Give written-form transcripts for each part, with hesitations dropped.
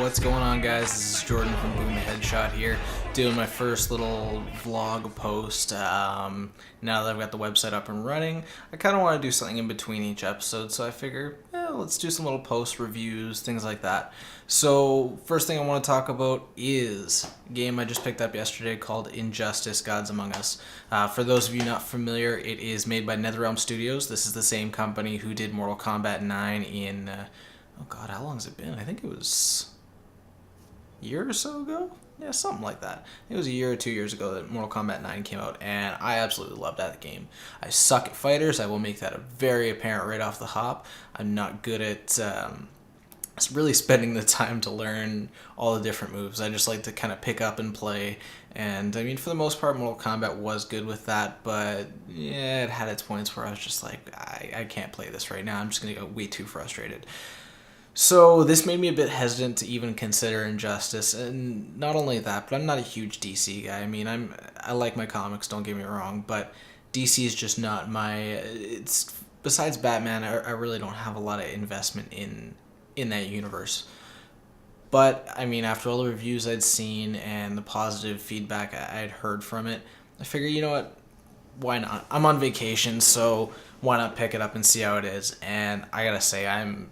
what's going on, guys? This is Jordan from Boom Headshot here, doing my first little vlog post. Now that I've got the website up and running, I kind of want to do something in between each episode, so I figure, let's do some little post reviews, things like that. So, first thing I want to talk about is a game I just picked up yesterday called Injustice: Gods Among Us. For those of you not familiar, it is made by NetherRealm Studios. This is the same company who did Mortal Kombat 9 in... oh god, how long has it been? I think it was a year or so ago? Yeah, something like that. It was a year or 2 years ago that Mortal Kombat 9 came out, and I absolutely loved that game. I suck at fighters. I will make that very apparent right off the hop. I'm not good at really spending the time to learn all the different moves. I just like to kind of pick up and play, and I mean, for the most part, Mortal Kombat was good with that, but yeah, it had its points where I was just like, I can't play this right now. I'm just going to get way too frustrated. So this made me a bit hesitant to even consider Injustice, and not only that, but I'm not a huge DC guy. I mean, I like my comics, don't get me wrong, but DC is just not my... It's besides Batman, I really don't have a lot of investment in that universe. But I mean, after all the reviews I'd seen and the positive feedback I'd heard from it, I figured, you know what? Why not? I'm on vacation, so why not pick it up and see how it is? And I gotta say, I'm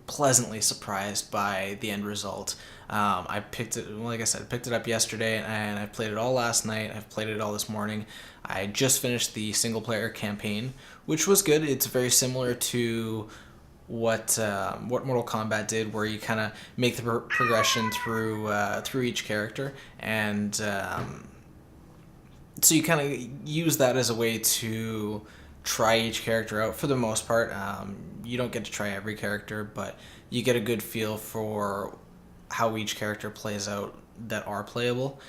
pleasantly surprised by the end result. I picked it, like I said, I picked it up yesterday, and I played it all last night. I've played it all this morning. I just finished the single player campaign, which was good. It's very similar to what Mortal Kombat did, where you kind of make the progression through each character, and so you kind of use that as a way to try each character out. For the most part, you don't get to try every character, but you get a good feel for how each character plays out that are playable.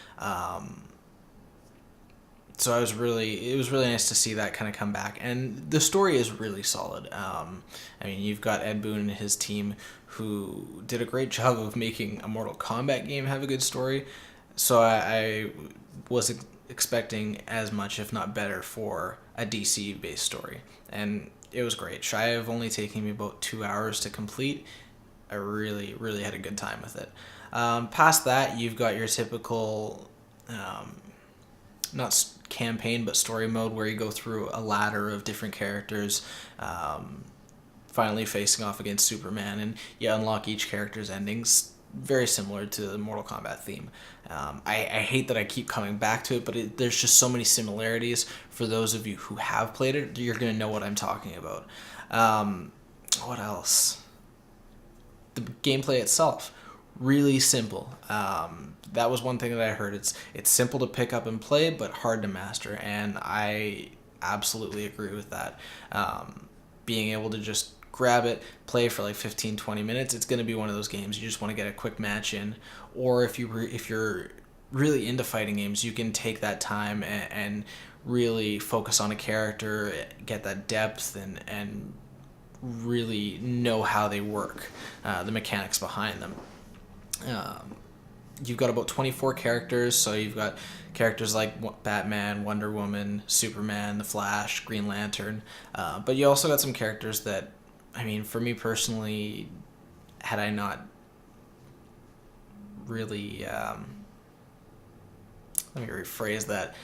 So it was really nice to see that kind of come back, and the story is really solid. I mean, you've got Ed Boon and his team who did a great job of making a Mortal Kombat game have a good story. So I was expecting as much, if not better, for a DC-based story, and it was great. Shy of only taking me about 2 hours to complete, I really had a good time with it. Past that, you've got your typical, not campaign, but story mode, where you go through a ladder of different characters, finally facing off against Superman, and you unlock each character's endings, very similar to the Mortal Kombat theme. I hate that I keep coming back to it, but there's just so many similarities. For those of you who have played it, you're going to know what I'm talking about. What else? The gameplay itself, really simple. That was one thing that I heard. It's simple to pick up and play, but hard to master, and I absolutely agree with that. Being able to just grab it, play for like 15-20 minutes, it's going to be one of those games you just want to get a quick match in. Or if you're really into fighting games, you can take that time and really focus on a character, get that depth, and really know how they work, the mechanics behind them. You've got about 24 characters, so you've got characters like Batman, Wonder Woman, Superman, The Flash, Green Lantern, but you also got some characters that, I mean, for me personally, had I not really, let me rephrase that,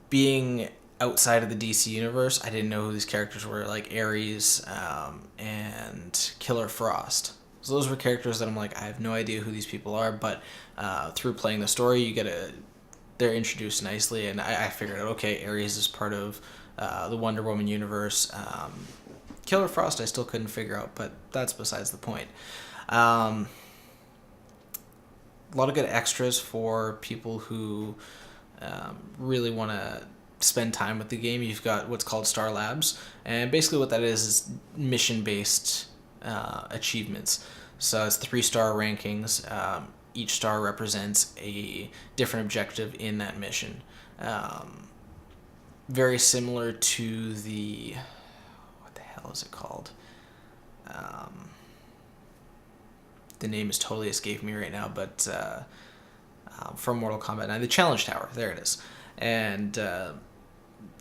being outside of the DC universe, I didn't know who these characters were, like Ares and Killer Frost. So those were characters that I'm like, I have no idea who these people are, but through playing the story, they're introduced nicely, and I figured out, okay, Ares is part of the Wonder Woman universe. Killer Frost I still couldn't figure out, but that's besides the point. A lot of good extras for people who really want to spend time with the game. You've got what's called Star Labs, and basically what that is mission-based achievements. So it's 3-star rankings. Each star represents a different objective in that mission. Very similar to the... what the hell is it called? The name is totally escaping me right now, but from Mortal Kombat 9, the Challenge Tower. There it is. And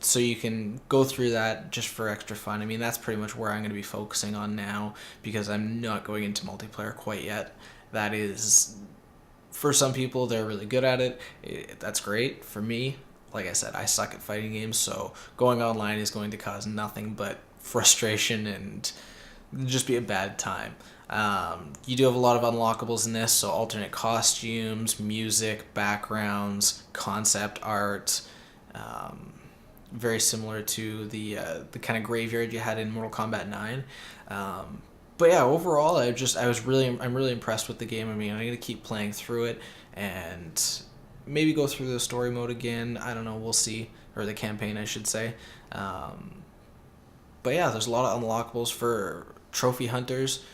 so you can go through that just for extra fun. I mean, that's pretty much where I'm going to be focusing on now, because I'm not going into multiplayer quite yet. That is, for some people, they're really good at it. That's great. For me, like I said, I suck at fighting games, so going online is going to cause nothing but frustration and just be a bad time. You do have a lot of unlockables in this, so alternate costumes, music, backgrounds, concept art. Very similar to the kind of graveyard you had in Mortal Kombat 9. But yeah, overall, I'm really impressed with the game. I mean, I'm gonna keep playing through it and maybe go through the story mode again. I don't know, we'll see, or the campaign, I should say. But yeah, there's a lot of unlockables for trophy hunters.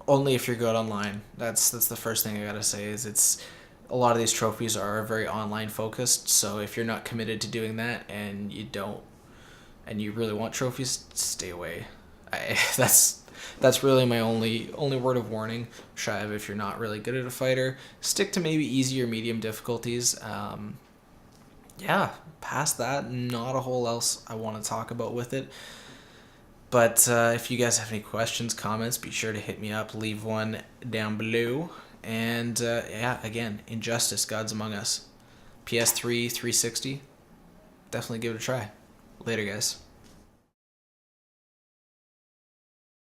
Only if you're good online. That's the first thing I gotta say. Is it's a lot of these trophies are very online focused. So if you're not committed to doing that and you really want trophies, stay away. That's really my only word of warning. Shiv, if you're not really good at a fighter, stick to maybe easy or medium difficulties. Yeah, past that, not a whole else I want to talk about with it. But if you guys have any questions, comments, be sure to hit me up. Leave one down below. And yeah, again, Injustice, Gods Among Us. PS3, 360. Definitely give it a try. Later, guys.